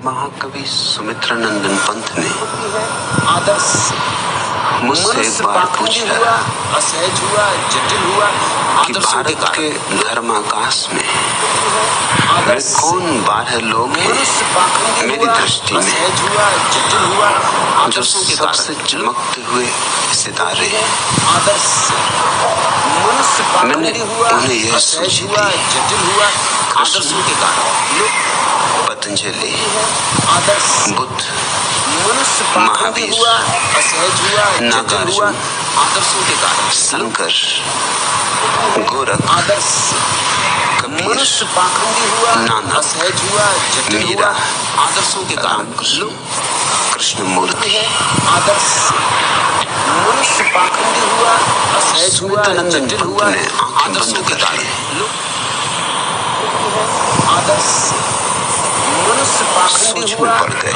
महाकवि सुमित्रानंदन पंत ने आदर्श मुझसे एक बार पूछा असहज हुआ, जटिल हुआ, कि भारत के धर्माकाश में वे कौन 12 लोग हैं मेरी दृष्टि में जो सबसे चमकते हुए सितारे हैं। मैंने उन्हें यह सूची दी, कृष्ण, पतंजलि, बुद्ध, महावीर, नागार्जुन, शंकर, गोरख, कबीर, नानक, मीरा, रामकृष्ण, कृष्णमूर्ति। सुमित्रानंदन पंत ने आंखें बंद कर ली। सोच में पड़ गए।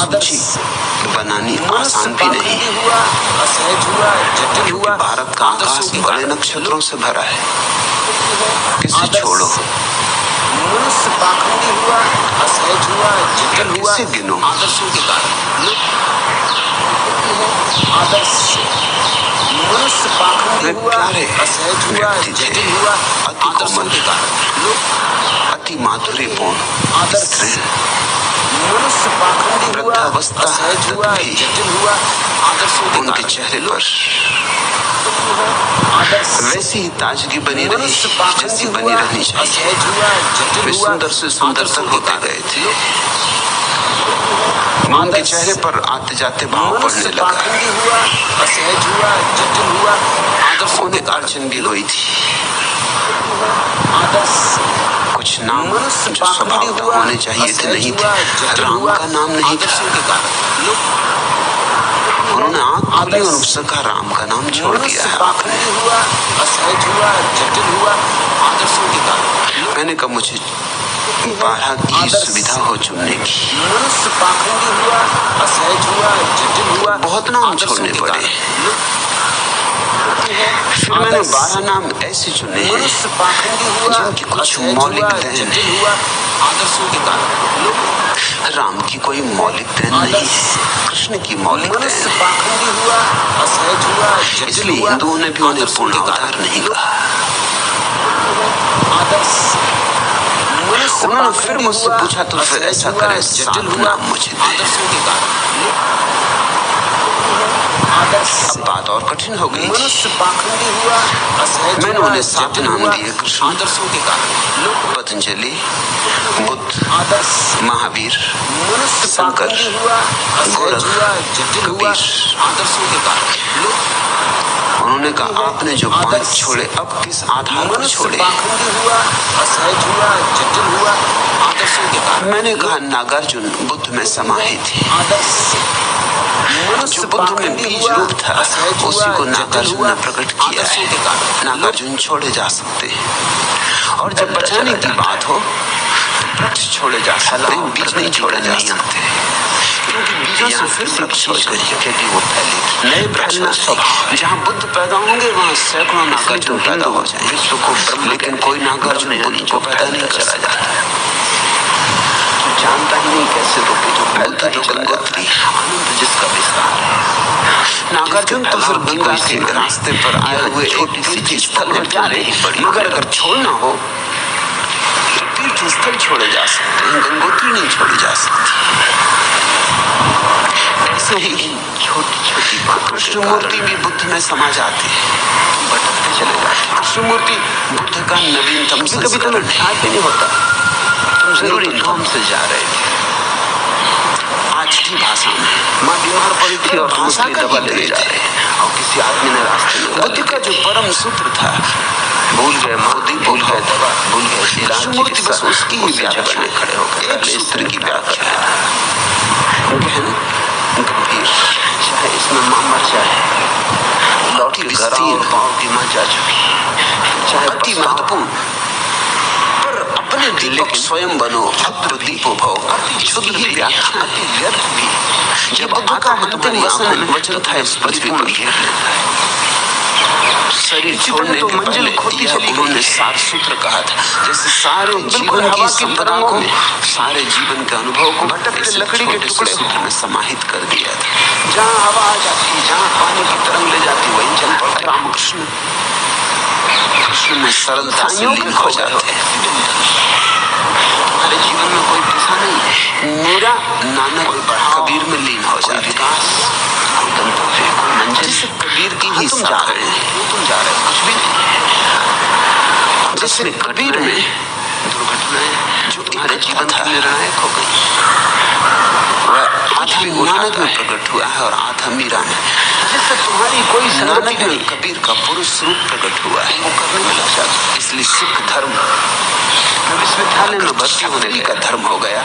सूची बनानी आसान भी नहीं, क्योंकि भारत का आकाश बड़े नक्षत्रों से भरा है। किसे छोड़ो, किसे गिनो, वे प्यारे व्यक्ति थे, अति कोमल, अति माधुर्यपूर्ण स्त्री, वृद्धावस्था उनके चेहरे पर वैसी ही ताजगी बनी रही जैसी बनी रहनी चाहिए। वे सुंदर से सुंदरतर होते गए थे। उनके चेहरे पर आते जाते भाव पड़ने लगा। उन्हें अर्चन भी हुई थी। कुछ नाम जो स्वभावतः होने चाहिए थे नहीं थे। राम का नाम नहीं था। उन्होंने आंख खोली और उसका राम का नाम छोड़ दिया है। मैंने कहा मुझे 12 की सुविधा हो चुनने की। बहुत नाम छोड़ने पड़े। फिर मैंने 12 नाम ऐसे चुने हैं जिनकी कुछ मौलिक देन है। राम की कोई मौलिक देन नहीं, कृष्ण की मौलिक देन है। इसलिए हिंदुओं ने भी उन्हें पूर्ण अवतार नहीं कहा। उन्होंने फिर मुझसे पूछा तो फिर ऐसा करे 7 नाम मुझे दे। अब बात और कठिन हो गई। मैंने उन्हें 7 नाम दिए, कृष्ण, पतंजलि, बुद्ध, महावीर, शंकर, गोरख, कबीर। उन्होंने कहा आपने जो 5 छोड़े अब किस आधार पर छोड़े? मैंने कहा नागार्जुन बुद्ध में समाहित थे। जो बुद्ध में बीज रूप था उसी को नागार्जुन ने प्रकट किया है। नागार्जुन छोड़े जा सकते हैं, और जब बचाने की बात हो तो वृक्ष छोड़े जा सकते हैं, बीज नहीं छोड़े जा सकते, क्योंकि बीजों से फिर वृक्ष हो जाएगी, वो फैलेगी। नए वृक्ष का स्वभाव, जहाँ बुद्ध पैदा होंगे वहाँ सैकड़ों नागार्जुन पैदा हो जाएंगे विश्व को। लेकिन कोई नागार्जुन बुद्ध को पैदा नहीं चला जाता, जानता ही नहीं कैसे रोके तो बुद्ध जो गंगोत्री आनंद जिसका विस्तार है। नागार्जुन तो फिर गंगा के रास्ते पर आए हुए एक तीर्थ स्थल में जाने ही पड़ी, मगर अगर छोड़ना हो तो तीर्थ स्थल छोड़े जा सकते हैं, गंगोत्री नहीं छोड़ी जा सकती। ऐसे ही छोटी छोटी बात कृष्णमूर्ति भी बुद्ध में समा जाती है, भटकते चले जाते। कृष्णमूर्ति बुद्ध का नवीनतम कभी तुम्हें ख्याल भी नहीं होता जरूरी काम से जा रहे थे। आज की भाषा में माँ बीमार पड़ी थी और भाषा का दवा ले जा रहे और किसी आदमी ने रास्ते में बुद्ध का जो परम सूत्र था भूल गए, मोदी भूल गए, दवा भूल गए, कृष्णमूर्ति बस उसकी ही व्याख्या में खड़े होकर एक सूत्र की व्याख्या गहन गंभीर, चाहे इसमें माँ मर जाए, लौट के घर आओ, पाँव की माँ जा चुकी, चाहे अति महत्वपूर्ण, अपने दीपक स्वयं बनो, क्षुद्र दीपो भव। क्षुद्र ही व्याख्या अति व्यर्थ भी। जब बुद्ध का अंतिम वचन था इस पृथ्वी पर शरीर छोड़ने तो के मंजिल पहले खोती यह चली उन्होंने सार सूत्र कहा था। जैसे सारे बिल्कुल जीवन हवा की की संपदा तरंगों को, को, सारे जीवन के अनुभव को भटकते इस लकड़ी के छोटे से टुकड़े सूत्र में समाहित कर दिया था। जहाँ हवा आ जाती, जहाँ पानी की तरंग ले जाती वहीं चल पड़ते। रामकृष्ण कृष्ण में सरलता से लीन हो जाते हैं। हमारे जीवन में कोई दिशा नहीं है। मेरा नानक कबीर में लीन हो जाते हैं। मंजिल कबीर की ही तुम जा रहे हो, तुम जा रहे हो, कुछ भी नहीं। जैसे कबीर में दुर्घटनाएं जो तुम्हारे जीवन की निर्णायक हो गई, वह आधा नानक में प्रकट हुआ है और आधा मीरा में। जिससे तुम्हारी कोई नानक में कबीर का पुरुष रूप प्रकट हुआ है, वो करने में लग जाता। इसलिए सिख धर्म विश्वविद्यालय में भर्ती होने का धर्म हो गया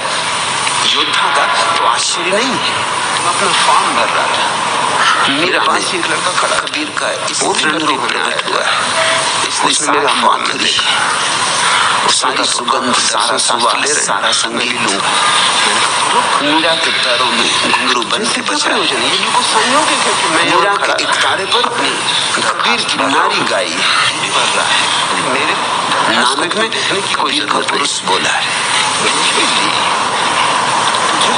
योद्धा का, तो आश्चर्य नहीं है। तुम अपना फॉर्म भर रहा था, मेरा पास एक लड़का खड़ा, कबीर का इस रूप प्रकट हुआ है, इसलिए मेरा फॉर्म में देखा, सारा सुगंध, सारा सुवास, सारा संगीत लूंगा। मीरा के पैरों में घुंघरू बन के बचा। मीरा के एक तारे पर कबीर की नारी गाई मेरे नानक में कबीर का पुरुष बोला है।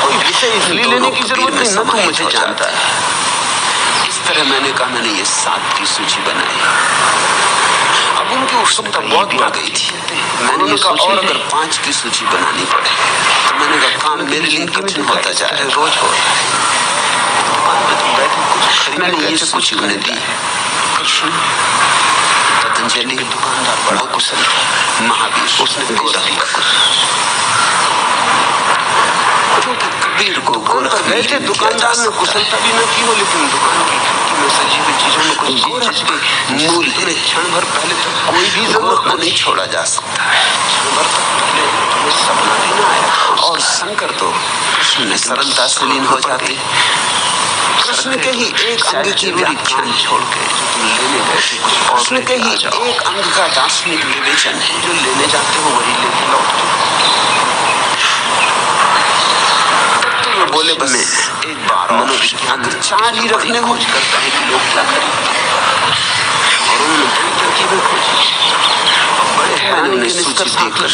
कोई विषय इसलिए लेने की जरूरत नहीं, न तो मुझे जानता है। इस तरह मैंने कहा, मैंने ये 7 की सूची बनाई। अब उनकी उत्सुकता बहुत बढ़ गई थी। मैंने ये सोचा और अगर 5 की सूची बनानी पड़े, तो मैंने कहा काम मेरे लिए कठिन होता जा रहा है, रोज हो रहा है। मैंने ये सूची उन्हें दी। कृष्ण, पतंजलि, दुकानदार बड़ा कुशल, महावीर, उसने गोरख, कबीर को गोरख गए थे। दुकानदार ने कुशलता भी न की हो, लेकिन दुकान की खिड़की में सजी हुई चीजों में कुछ गोरख के मूल में क्षण भर पहले तक कोई भी जरूरत को नहीं छोड़ा जा सकता है। क्षण भर तक पहले तुम्हें सपना भी न आया। और शंकर तो कृष्ण में सरलता से लीन हो जाते। कृष्ण के ही एक अंग की व्याख्यान छोड़ के तुम लेने गए थे, कृष्ण के ही एक अंग का दार्शनिक विवेचन है, जो लेने जाते हो वही लेके लौटते। बोले बस एक बार मनोविज्ञान अगर 4 ही रखने हो करता है कि लोग क्या करें, और उन्होंने बड़ी तरकीबें खोजी। मैंने उन्हें सूची देकर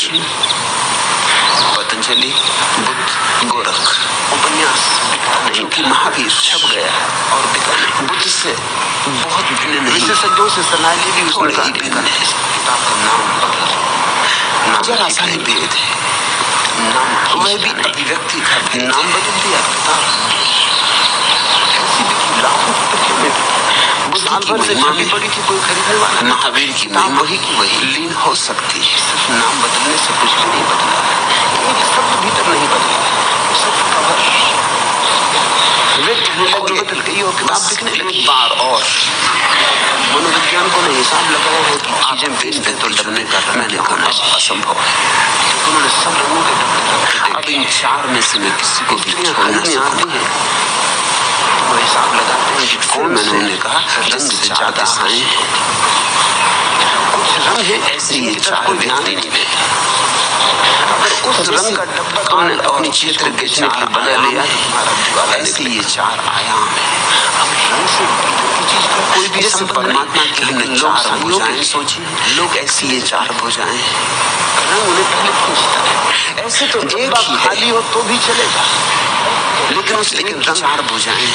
पतंजलि, बुद्ध, गोरख, उपन्यास जो कि महावीर छप गया और बिका नहीं, बुद्ध से बहुत भिन्न नहीं, विशेषज्ञों से सलाह ली भी उसने कहा भिन्न है। किताब का नाम बदल, जरा सा ही भेद है, नाम वह भी अभिव्यक्ति का नाम बदल दिया। ऐसी भी लाखों साल भर से छपी पड़ी थी, कोई खरीदने वाला। महावीर की नाम वही की वही लीन हो सकती है, सिर्फ नाम बदलने से कुछ भी नहीं बदला, एक शब्द भीतर नहीं बदला, सिर्फ कवर वे कहने लगे बदल गई और किताब बिकने लगी। एक बार और मनोविज्ञान को ने हिसाब लगाया है कि चीजें बेचते तो डरने का मैंने होना असंभव है। उन्होंने सब रंगों के डब्बे, अब इन 4 में से मैं किसी को भी छोड़ना चाहती है, वो हिसाब लगाते हैं कि कौन। मैंने उन्हें कहा रंग से ज्यादा आए, कुछ रंग है ऐसे ये 4 ध्यान नहीं देता। अगर उस रंग का डब्बा तुमने अपनी क्षेत्र के 4 बना लिया तो तुम्हारा दिवाला निकले। ये 4 आयाम है। अब रंग से चीज का कोई भी जैसे परमात्मा के लिए 4 भुजाएं सोची, लोग ऐसी ये 4 भुजाएं, रंग उन्हें पहले पूछता है। ऐसे तो एक खाली हो तो भी चलेगा, लेकिन उस लेकिन 4 भुजाएं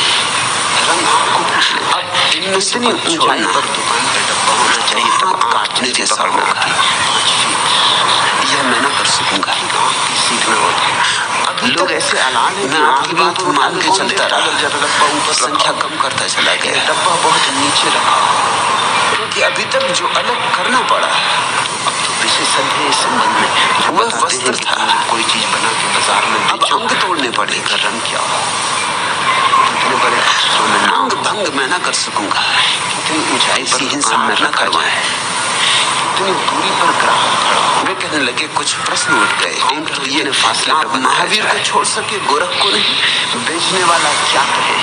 रंग आपको पूछ ले। अब इनमें इतनी ऊंचाई पर दुकान का डब्बा होना चाहिए, तो काटने जैसा होगा 5 फीट। यह मैं न कर सकूंगा, आपकी सीख में होता। अब लोग ऐसे अलान है, मैं आपकी बात को मान के चलता रहा, डब्बा ऊपर संख्या कम करता चला गया, डब्बा बहुत नीचे रखा, क्योंकि अभी तक जो अलग करना पड़ा, अब तो विशेषज्ञ इस संबंध में वह वस्त्र था, कोई चीज बना के बाजार में अब अंग तोड़ने पड़ेगा, रंग क्या हो, इतने बड़े अक्षरों में अंग भंग मैं न कर सकूंगा, इतनी ऊंचाई पर हिंसा में न करवाए, इतनी दूरी पर ग्राहक खड़ा। वे कहने लगे, कुछ प्रश्न उठ गए, तो ये फासला महावीर को छोड़ सके, गोरख को नहीं, बेचने वाला क्या कहे,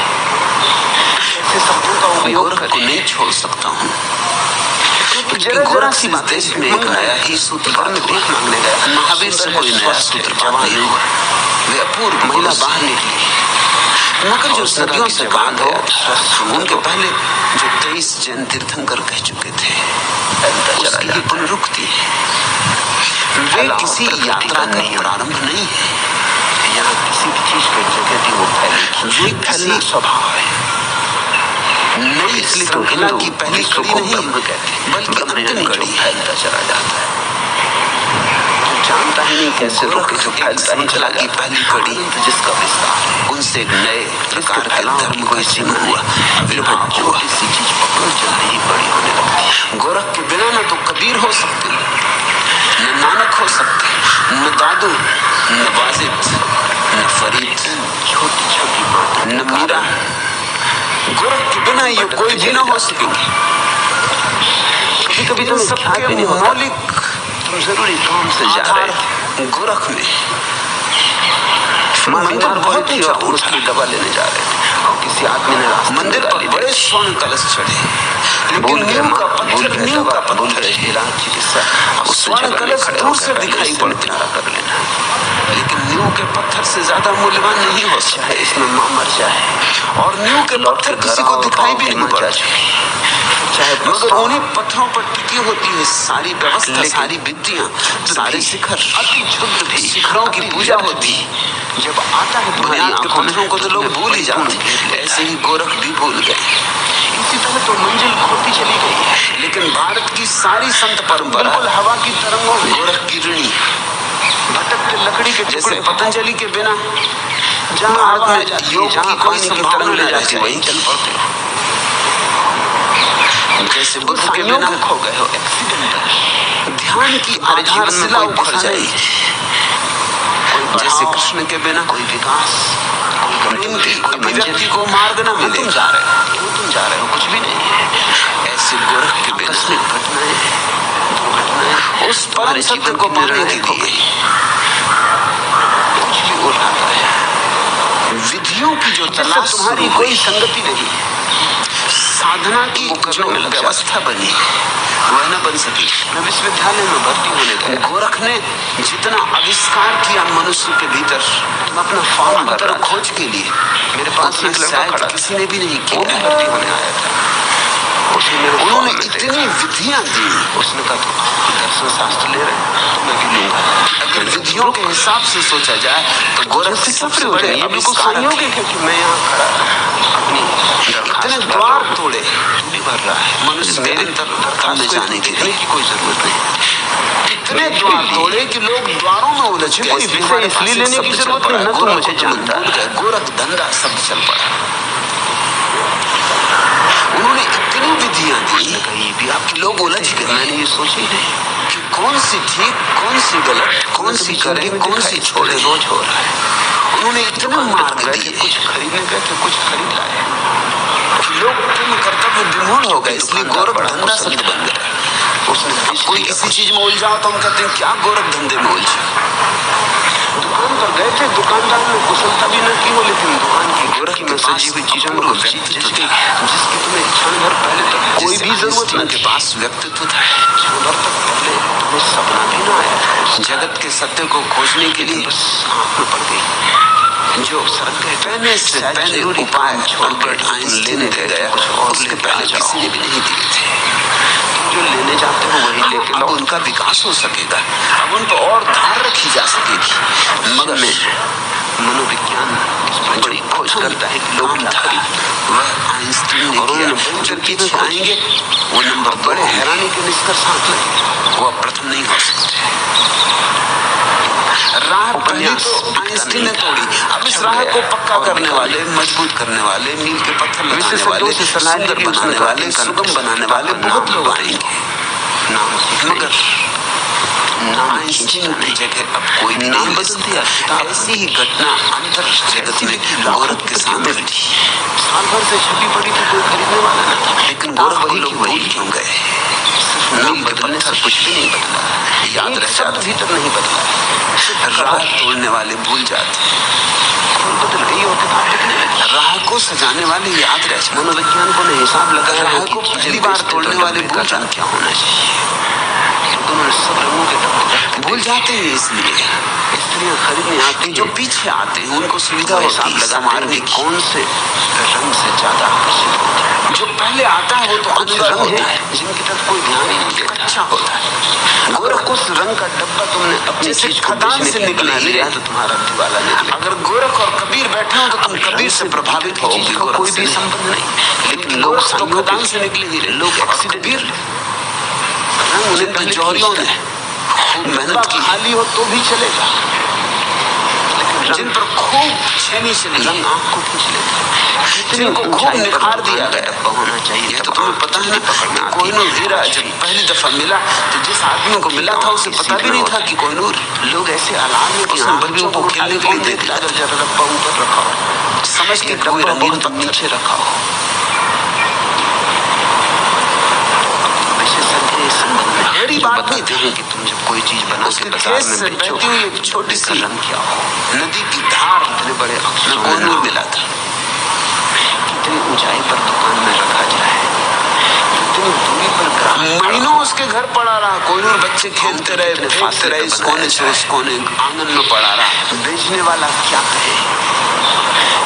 ऐसे शब्दों का उपयोग गोरख को नहीं छोड़ सकता हूँ। गोरख सी देश में एक नया ही सूत्र भीख मांगने गया, महावीर से कोई नया सूत्र जवाब नहीं हुआ। वे अपूर्व महिला बाहर निकली, मगर जो सदियों से बांध गया था, उनके पहले जो 23 जैन तीर्थंकर कह चुके थे, किसी यात्रा का प्रारंभ नहीं है। यहाँ किसी भी चीज की जगह थी वो फैलेगी। ये फैलना स्वभाव है। नई श्रृंखला की पहली कड़ी नहीं बल्कि अंतिम कड़ी फैलता चला जाता है। जानता ही नहीं कैसे रोके जो फैलता ही चला की पहली कड़ी जिसका विस्तार उनसे एक नए प्रकार के धर्म को जन्म हुआ, आविर्भाव हुआ। किसी चीज पकड़ जल्दी ही बड़ी होने लगती है। गोरख के बिना न तो कबीर हो सकते, न नानक हो सकते, न दादू, न वाजिद, न फरीद, छोटी छोटी बात न मीरा। गोरख के बिना ये कोई भी न हो सकेंगे। कभी कभी इन सबके मौलिक जरूरी काम से जा रहे थे गोरख में मंदिर बहुत ऊंचा उसकी दवा लेने जा रहे थे और किसी आदमी ने मंदिर पर बड़े स्वर्ण कलश चढ़े, लेकिन नींव का पत्थर चिकित्सा स्वर्ण कलश दूर से दिखाई पड़ता कर लेना, लेकिन नींव के पत्थर से ज्यादा मूल्यवान नहीं हो सकता। इसमें मां मर जाए और नींव के पत्थर किसी को दिखाई भी नहीं पड़ता, चाहे मगर उन्हीं पत्थरों पर टिकी होती है सारी व्यवस्था, सारी विद्याएं, सारे शिखर, अति क्षुद्र भी शिखरों की पूजा होती। जब आता है बुनियाद के पत्थरों को तो लोग भूल ही जाते, ऐसे ही गोरख भी भूल गए। इसी तरह तो मंजिल खोती चली गई है। लेकिन भारत की सारी संत परंपरा बिल्कुल हवा की तरंगों में गोरख की ऋणी, भटकते लकड़ी के जैसे टुकड़े पतंजलि के बिना जहाँ भारत हवा में जाती योग जहाँ की कोई पानी की संभावना तरंग न ले जाती रहती, वहीं चल पड़ते हो। जैसे बुद्ध के बिना खो गए हो, एक्सीडेंटल ध्यान की आधारशिला उखड़ जाएगी। जैसे कृष्ण के बिना कोई विकास, प्रेम की अभिव्यक्ति को मार्ग न मिले। तुम जा रहे हो कुछ भी नहीं है। ऐसे गोरख के बिना आकस्मिक घटनाएं, दुर्घटनाएं उस परम सत्य को पाने के लिए कुछ भी उठाता है। विधियों की जो तलाश तुम्हारी कोई संगति नहीं, साधना की जो व्यवस्था बनी वह न बन सकी। मैं विश्वविद्यालय में भर्ती होने गया। गोरख ने जितना आविष्कार किया मनुष्य के भीतर, अपना फॉर्म भर अंतर रहा था। खोज के लिए, मेरे पास एक लड़का खड़ा किसी ने भी नहीं वो भी किया। भर्ती होने आया था। उन्होंने इतनी विधियां दी, उसने कहा तो आप दर्शन शास्त्र ले रहे हैं तो मैं भी लूंगा। अगर विधियों के हिसाब से सोचा जाए तो गोरख सबसे बड़े आविष्कारक है, क्योंकि मैं यहाँ खड़ा अपनी इतने द्वार तोड़े भी भर रहा है। मनुष्य मेरे अंतर में जाने के लिए की कोई जरूरत नहीं। इतने द्वार तोड़े कि लोग द्वारों में उलझ गए। कोई विषय इसलिए लेने की जरूरत नहीं, न तो मुझे जानता है। गोरख धंधा शब्द चल पड़ा। उन्होंने इतनी विधियां दी भी कि लोग उलझ गए। मैंने ये सोचा ही नहीं कि कौन सी ठीक, कौन सी गलत, कौन सी करे, कौन सी छोड़े। रोज हो रहा है। उन्होंने इतने मार्ग गए थे, दिए, कुछ खरीदने गए थे, कुछ खरीद लाए। लोग पूर्ण कर्तव्य विमूढ़ हो गए, इसलिए गोरख धंधा शब्द बन गया। उसने कोई किसी चीज में उलझाओ तो हम कहते हैं क्या गोरख धंधे में उलझे। दुकान पर गए थे, दुकानदार ने कुशलता भी न की हो, लेकिन दुकान की गोरख में सजी हुई चीजों को जिसकी तुम्हें क्षण भर पहले तक कोई भी जरूरत न के पास व्यक्तित्व था। क्षण भर तक पहले तुम्हें सपना भी न आया था। जगत के सत्य को खोजने के लिए बस आंख में पड़ गई। जो सड़क गए पहले से पहले उपाय अल्बर्ट आइंस्टीन ने दे गया, उसके पहले किसी ने भी नहीं दिए थे। जो लेने जाते हो वही लेके अब उनका विकास हो सकेगा, अब उन पर और धार रखी जा सकेगी। मगर मनोविज्ञान इसमें बड़ी खोज करता है कि लोग क्या खरीद, वह आइंस्टीन ने किया। जो पीछे आएंगे वो नंबर बड़े हैरानी के निष्कर्ष आते, वो प्रथम नहीं हो सकते। राह पहली तो आइंस्टीन ने तोड़ी, अब इस राह को पक्का करने वाले, मजबूत करने वाले, मील के पत्थर लगाने वाले, सुंदर बनाने वाले, सुगम बनाने वाले बहुत लोग आएंगे। मगर आइंस्टीन की जगह अब कोई भी नाम बदल दिया। ऐसी ही घटना अंतर जगत में गोरख के सामने घटी। साल भर से छपी पड़ी थी, कोई खरीदने वाला न था, लेकिन गोरख वही लोग भूल क्यों गए? नाम बदलने से कुछ भी नहीं बदला, याद रह जाता, भीतर नहीं बदला। राह तोड़ने वाले भूल जाते, बदल गई होते, राह को सजाने वाले याद रह जाते। मनोवैज्ञानिकों ने हिसाब लगाया राह को पहली बार तोड़ने वाले भूल जाते क्या होना चाहिए। उन्होंने सब रंगों के डब्बे भूल जाते हैं, इसलिए स्त्रियां खरीदने आती जो पीछे आते हैं उनको सुविधा हिसाब होती है लगा संवारने की। कौन से रंग से ज्यादा आकर्षित होता है। जो पहले आता है वो तो कुछ अनगर रंग होता है है, जिनकी तरफ कोई ध्यान ही नहीं देता, कच्चा होता है। गोरख उस रंग का डब्बा तुमने अपनी जैसे चीज को खदान बेचने से के लिए निकले लिया तो तुम्हारा दिवाला निकले। अगर गोरख और कबीर बैठे हो तो तुम कबीर से प्रभावित हो, चीज का कोई भी संबंध नहीं, लेकिन लोग तो खदान से निकले ही रहे, लोग एक्सीडेंट रंग उन्हें कमजोरियों ने खूब मेहनत की, खाली हो तो भी चलेगा, जिन पर खूब छेनी चली, रंग आंख को खींच लेता, जिनको खूब निखार दिया गया डब्बा होना चाहिए। ये तो तुम्हें पता है ना, कोहिनूर हीरा जब पहली दफा मिला तो जिस आदमी को मिला था उसे पता भी नहीं था कि कोहिनूर। लोग ऐसे आलाम में उसने बच्चों को खेलने के लिए दे दिया, अगर जरा डब्बा ऊपर रखा हो, समझ के कोई रंगीन पत्थर नीचे रखा हो, वैसे सर ये संबंध में बड़ी जो बात बताते हैं कि तुम जब कोई चीज बना के बाजार में बेचो, बहती हुई एक छोटी सी रंग क्या हो, नदी की धार इतने बड़े में अक्षरों कोहिनूर में मिला था। कितनी ऊंचाई पर दुकान में रखा जाए, कितनी दूरी पर ग्राहक महीनों उसके घर पड़ा रहा, कोहिनूर बच्चे खेलते रहे, फेंकते रहे, इस कोने से उस कोने, आंगन में पड़ा रहा। बेचने वाला क्या है,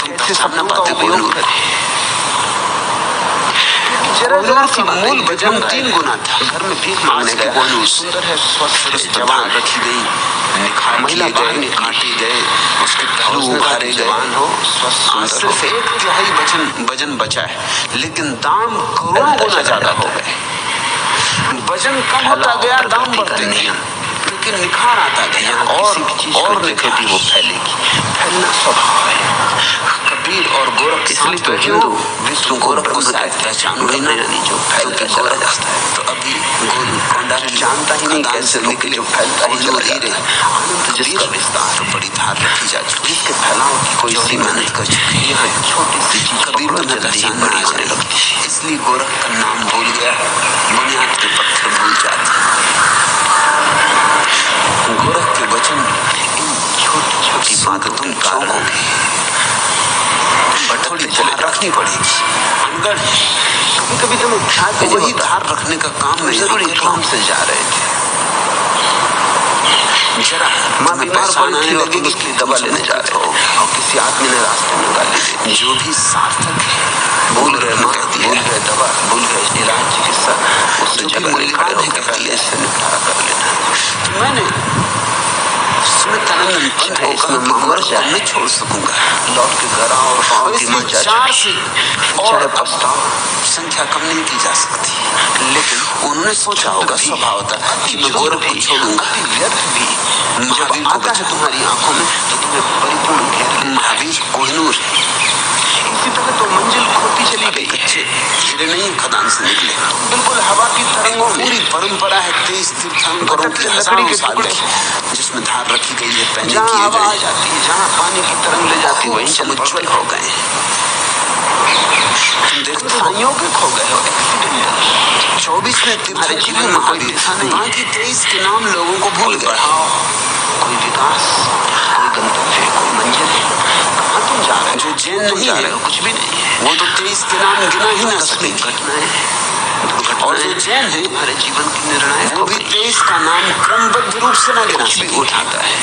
कैसे सपना पाते कोहिनूर? कोहिनूर की मूल वजन 3 गुना था। घर में भीख मांगने गया, कोहिनूर सुंदर है, स्वस्थ है, जवान रखी गई, निखार महिला किए बाहर गए, काटे गए, उसके पहलू उसने कहा उभारे कि गए, जवान हो, स्वस्थ आज सुंदर सिर्फ 1/3 वजन बचा है, लेकिन दाम करोड़ों गुना ज्यादा हो गए। वजन कम होता गया, दाम बढ़ते गए, लेकिन निखार आता गया और निखार वो फैलेगी, फैलना स्वभाव है। कबीर और गोरख इसलिए तो हिंदू विष्णु गोरख को शायद पहचानो ही नहीं, जो फैलता चला जाता है। तो अभी गोलकोंडा जानता ही नहीं कैसे निकले, फैलता ही चला जाता है। तो जिसका विस्तार तो बड़ी धार रखी जा चुकी, जिसके फैलाव की कोई सीमा नहीं, कर चुकी है। यह छोटी सी चीज कबीर पकड़ो तुम्हें जल्दी ही पहचान बड़ी आ होने जाए, लगती है। इसलिए गोरख का नाम भूल गया, बुनियाद के पत्थर भूल जाते। गोरख के वचन इन छोटी छोटी बातों तुम कारण थोड़ी धार रखनी पड़ेगी। अनगढ़ कभी कभी तुम्हें ख्याल भी वही होता, धार रखने का काम नहीं, जरूरी काम से जा रहे थे, जरा माँ बीमार पड़ने लगी, कि उसकी दवा लेने जा रहे हो और किसी आदमी ने रास्ते में गाली दे दी, जो भी सार्थक है, भूल गए माँ, भूल गए दवा, भूल गए इलाज चिकित्सा, उससे झगड़े खड़े होकर पहले इससे निपटारा कर लेना। मैंने मैं छोड़ सकूंगा, लौट के घर आओ और पाँव की इसलिए मचा 4 से और पछताओ, संख्या कम नहीं की जा सकती, लेकिन उन्होंने सोचा होगा स्वभाव था कि मैं गोरख को छोड़ूंगा। व्यर्थ भी महावीर जब को आता है तुम्हारी आंखों में तो तुम्हें परिपूर्ण घेर ले। महावीर कोहिनूर इसी तरह तो मंजिल खोती चली गई, कच्चे हीरे नहीं खदान से निकले, बिल्कुल हवा की तरंगों में। पूरी परंपरा है 23 तीर्थंकरों की लकड़ी के टुकड़े जिसमें धार रखी गई है, पहने जहाँ किए हवा आ गए, जाती है, जहाँ पानी की तरंग ले जाती है, वहीं चल समुज्ज्वल हो गए। तुम देखो संयोगिक हो गए हो, एक्सीडेंटल। 24 में तुम्हारे जीवन में कोई महावीर, दिशा नहीं, बाकी 23 के नाम लोगों को भूल गए। कोई विकास, कोई गंतव्य, कोई मंजिल, कहाँ तुम जा रहे हो? जो जैन नहीं जा है रहे हो, कुछ भी नहीं है, वो तो 23 के नाम गिना ही ना सके, घटनाएं, और जो जैन है तुम्हारे जीवन की निर्णायक वो भी 23 का नाम क्रमबद्ध रूप से ना गिना कुछ भी सके, उठाता है,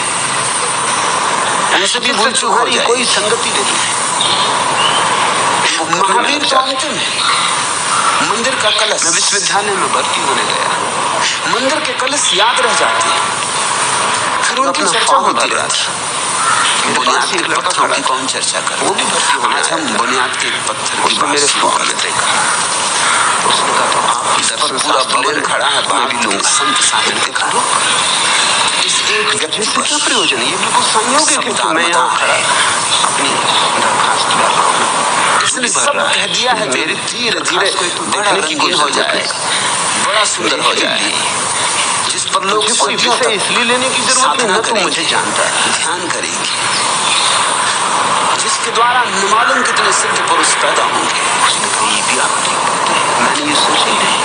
उनसे भी भूल चूक हो तुम्हारी जाए। कोई संगति नहीं। महावीर तो अंतिम है। मंदिर का कलश, मैं विश्वविद्यालय में भर्ती होने गया, मंदिर के कलश याद रह जाते हैं, फिर उनकी अपना चर्चा फॉर्म होती भर रहा रहती था। है। बुनियाद के पत्थरों की कौन चर्चा कर, वो भी भर्ती होने आज हम आया था। बुनियाद के पत्थर की उसने बात मेरे शुरू फॉर्म कर में देखा, उसने कहा तो आप पर पूरा भवन खड़ा है, मैं भी लूंगा। संत साहिब के करो, इस एक व्यक्ति इससे क्या प्रयोजन है? ये बिल्कुल संयोगिक है कि मैं यहाँ खड़ा अपनी दरखास्त डाल रहा हूँ, इसने सब कह दिया है, मेरी धीरे धीरे देखने की कोशिश हो जाए, बड़ा सुंदर हो जाए, जिस पर लोग कोई विषय इसलिए लेने की जरूरत नहीं, न तो मुझे जानता है, ध्यान करेंगे, जिसके द्वारा न मालूम कितने सिद्ध पुरुष पैदा होंगे। उसने कही भी आपकी, मैंने ये सोचा ही नहीं।